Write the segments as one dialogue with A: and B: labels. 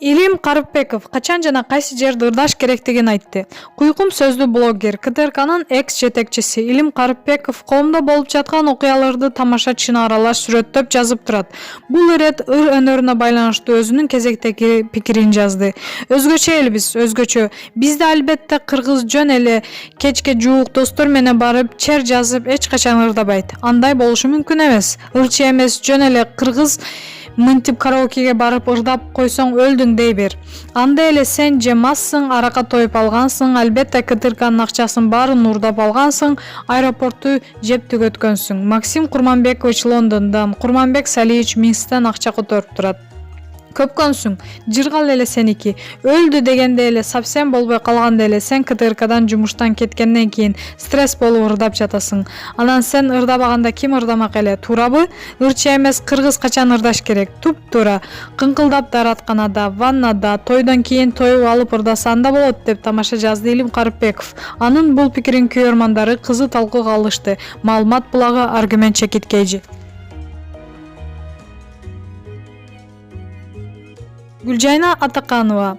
A: Илим Карыпбеков качан жана кайсы жерде ырдаш керектигин айтты. Куйкум сөздүү блогер, КТРКнын экс-жетекчиси Илим Карыпбеков коомдо болуп жаткан окуяларды тамашачыны аралаш сүрөттөп жазып турат. Бул ирет ыр өнөрүнө байланыштуу өзүнүн кезектеги пикирин жазды. Өзгөчө элбиз, өзгөчө. Бизде албетте кыргыз жөн эле кечке жуук достор менен барып чер жазып эч качан ырдабайт. Андай болушу мүмкүн эмес. Ырчы эмес, жөн эле кыргыз мынтип караокеге барып ырдап койсоң өлдүң дей бер. Анда эле сен же массың, арака тоюп алгансың, албетте КТРКнын акчасын баарын урдап алгансың, аэропортту жеп түгөткөнсүң. Максим Курманбекович Лондондон, Курманбек Салиевич Минсктен акча которуп турат. Көпкөнсүң, жыргал эле сеники. Өлдү дегенде эле совсем болбой калганда эле сен КТРКдан жумуштан кеткенден кийин стресс болуп ырдап жатасың. Анан сен ырдабаганда ким ырдамак эле, туурабы? Ырчы эмес, кыргыз качан ырдаш керек? Туп-туура. Кыңкылдап дааратканада, ваннада, тойдон кийин тоюп алып ырдаса анда болот деп тамаша жазды Илим Карыпбеков. Анын бул пикирин күйөрмандары кызуу талкууга алышты. Маалымат булагы Аргумент Чекиткейжи. Гүлжайна Атаканова.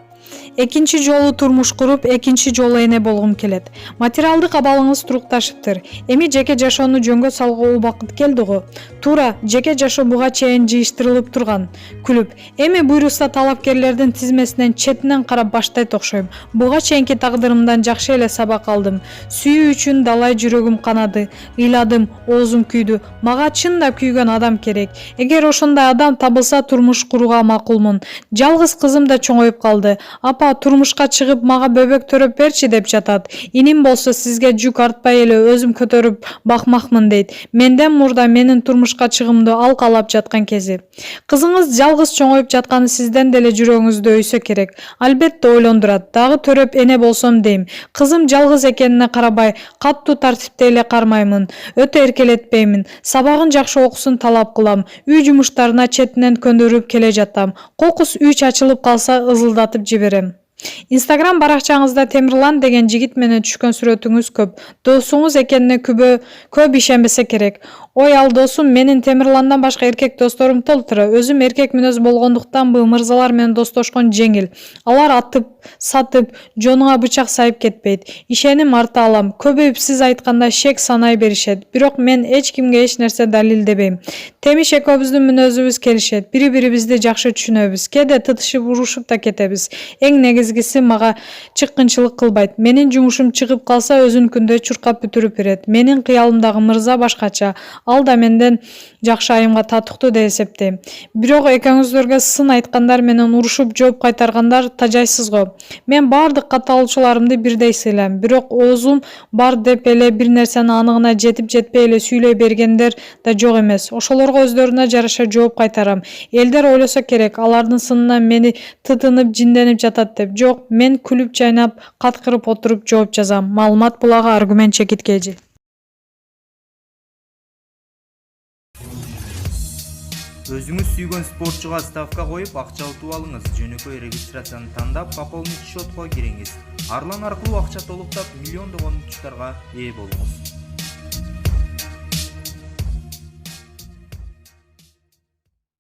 A: Экинчи жолу турмуш куруп, экинчи жолу эне болгум келет. Материалдык абалыңыз турукташыптыр. Эми жеке жашоону жөнгө салууга убакыт келди го. Туура, жеке жашоо буга чейин жыйыштырылып турган. Күлүп, эми буйруса талапкерлердин тизмесинен четинен карап баштайт окшойм. Буга чейинки тагдырымдан жакшы эле сабак алдым. Сүйүү үчүн далай жүрөгүм канады, ыйладым, оозум күйдү. Мага чындап күйгөн адам керек. Эгер ошондой адам табылса турмуш курууга макулмун. Жалгыз кызым да чоңоюп калды. Апа, турмушка чыгып мага бөбөк төрөп берчи деп жатат. Иним болсо сизге жүк артпай эле өзүм көтөрүп бакмакмын дейт. Менден мурда менин турмушка чыгымды ал каалап жаткан кези. Кызыңыз жалгыз чоңоюп жатканы сизден деле жүрөгүңүздү өйсө керек. Албетте ойлондурат. Дагы төрөп эне болсом дейм. Кызым жалгыз экенине карабай, каттуу тартипте эле кармаймын. Өтө эркелетпеймин. Сабагын жакшы окусун талап кылам. Үй жумуштарына четинен көндүрүп келе жатам. Кокус үй чачылып калса ызылдатып жиберем. Инстаграм баракчаңызда Темирлан деген жигит менен түшкөн сүрөтүңүз көп. Досуңуз экенине көп ишенбесе керек. Ой, ал досум, менин Темирландан башка эркек досторум толтура. Өзүм эркек мүнөз болгондуктан бул мырзалар менен достошкон жеңил. Алар атып, сатып, жонуңа бычак сайып кетпейт. Ишеним арта алам. Көбөйүп сиз айткандай шек санай беришет. Бирок мен эч кимге эч нерсе далилдебейм. Темиш экөөбүздүн мүнөзүбүз келишет. Бири-бирибизди жакшы түшүнөбүз. Кээде тытышып, урушуп да кетебиз. Эң негизгиси мага чыккынчылык кылбайт. Менин жумушум чыгып калса өзүнүкүндөй чуркап бүтүрүп берет. Менин кыялымдагы мырза башкача. Ал да менден жакшы айымга татыктуу деп эсептейм. Бирок экөөңүздөргө сын айткандар менен урушуп жооп кайтаргандар тажайсыз го. Мен бардык катталуучуларымды бирдей сыйлайм. Бирок оозум бар деп эле бир нерсени анығына жетип-жетпей эле сүйлөй бергендер да жок эмес. Ошолорго өздөрүнө жараша жооп кайтарам. Элдер ойлосо керек, алардын сынынан мени тытынып, жинденип жатат деп. Жок, мен күлүп жайнап, каткырып отуруп жооп жазам. Маалымат булагы Аргумент Чекиткейжи.
B: Өзүңүз сүйгөн спортчуга ставка коюп акча утуп алыңыз. Жөнөкөй регистрацияны тандап, пополнить счетко кириңиз. Арлан аркылуу акча толуктап, миллиондогон учуттарга ээ болуңуз.